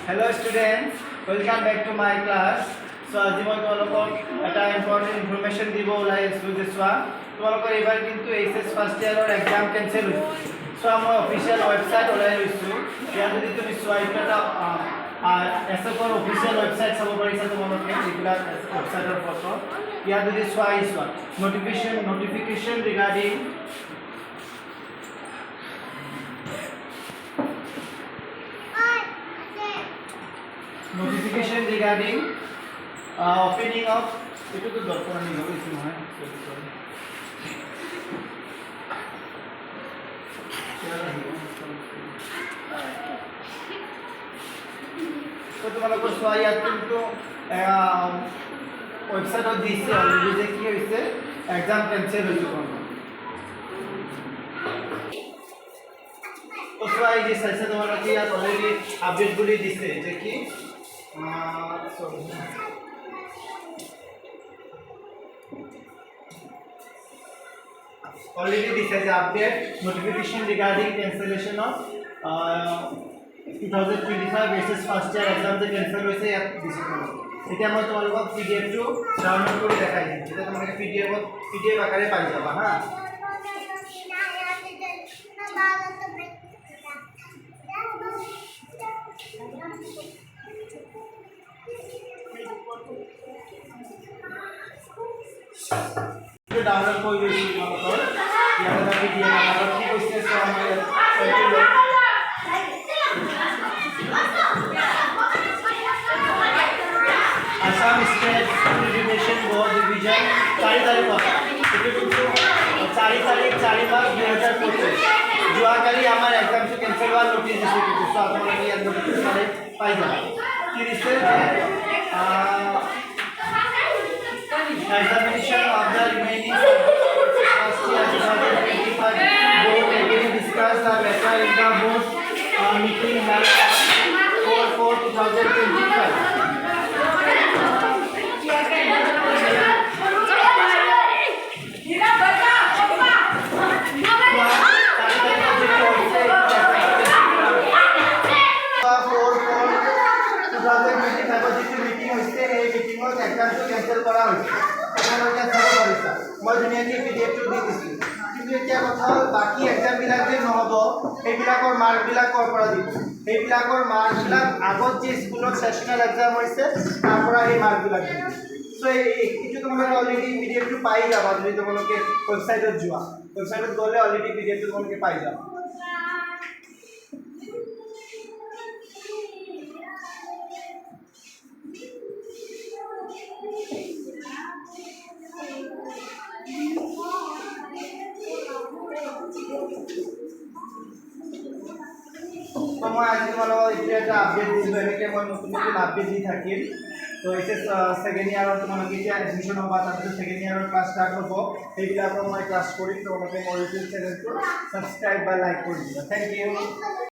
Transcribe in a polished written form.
Hello students, welcome back to my class. So আজি মই তোমালোকক এটা ইম্পৰ্টেন্ট ইনফৰমেশন দিব ওলাই আছো যে চোৱা তোমালোকৰ এবাৰ কিন্তু এইচএস ফাৰ্ষ্ট ইয়াৰৰ এক্সাম কেনসেল হৈছে। সো মই অফিচিয়েল ওয়েবসাইট ওলাই লৈছো। ইয়াত যদি তুমি চোৱা এটা এছএফৰ অফিচিয়েল ওয়েবসাইট চাব পাৰিছা তোমালোকে যেগুলা ওয়েবসাইটৰ ফটো। ইয়াত যদি চোৱা ইছৱা notification regarding notification regarding opening of itu to dorkar nahi hobe isu moy তো তোমালোকৰ চোৱা ইয়াত কিন্তু ওয়েবসাইটত দিছে অলৰেডি যে কি হৈছে এক্সাম কেনসেল হৈছে তো চোৱা এই যে চাইছে তোমালোকে ইয়াত অলৰেডি আপডেট বুলি দিছে যে কি already this has update notification regarding cancellation of 2025 basis first year exam the cancel hoise at this এটা মই তোমালোকক পিডিএফ টো ডাউনলোড কৰি দেখাই দিম যেটা তোমালোকে পিডিএফ আকারে পাই যাবা হ্যাঁ डाउनलोड কৰি লৈছো তোমালোকৰ ইয়াত পিডিএফ আকাৰত কি কৈছে সো আমাৰ Assam state education board division 4 তারিখ এটা কিন্তু 4 তারিখ 4 মাস 2025 যোৱাকালি আমাৰ এক্সামটো কেনসেল হোৱাৰ নোটিছ দিছে কিন্তু সো আপোনালোকে ইয়াত নোটিছ পাই যাবা কি দিছে examination of the remaining first year 2025 board again discuss the matter in the board meeting held on 4/4/2025 cancel करा मैं धुनियाके पीडीएफ दी दिसो কিন্তু এতিয়া কথা বাকি एग्जाम বিলাক যে নহব সেইবিলাকৰ মাৰ্ক বিলাক কৰপৰা দিব সেইবিলাকৰ মাৰ্ক বিলাক আগত যে স্কুলত সেশনাল एग्जाम হৈছে তাৰ পৰা এই মাৰ্ক বিলাক দিব সো এইটো তোমালোকে অলৰেডি পीडीएफ টো পাই যাবা যদি তোমালোকে ওয়েবসাইটত যোৱা ওয়েবসাইটত গলে অলৰেডি पीडीएफ টো তোমালোকে পাই যাবা तो मैं आज तुम्हारा इतना अपडेट दिल के मैं नतुन अपडेट दी থাকিম तो इसे सेकेंड ईयर तुम्हारे एडमिशन होगा सेकेंड ईयर क्लास स्टार्ट हम সেইবিলাক मैं क्लास करी तो मोर यूट्यूब चैनल को सब्सक्राइब বা लाइक कर दिबा थैंक यू।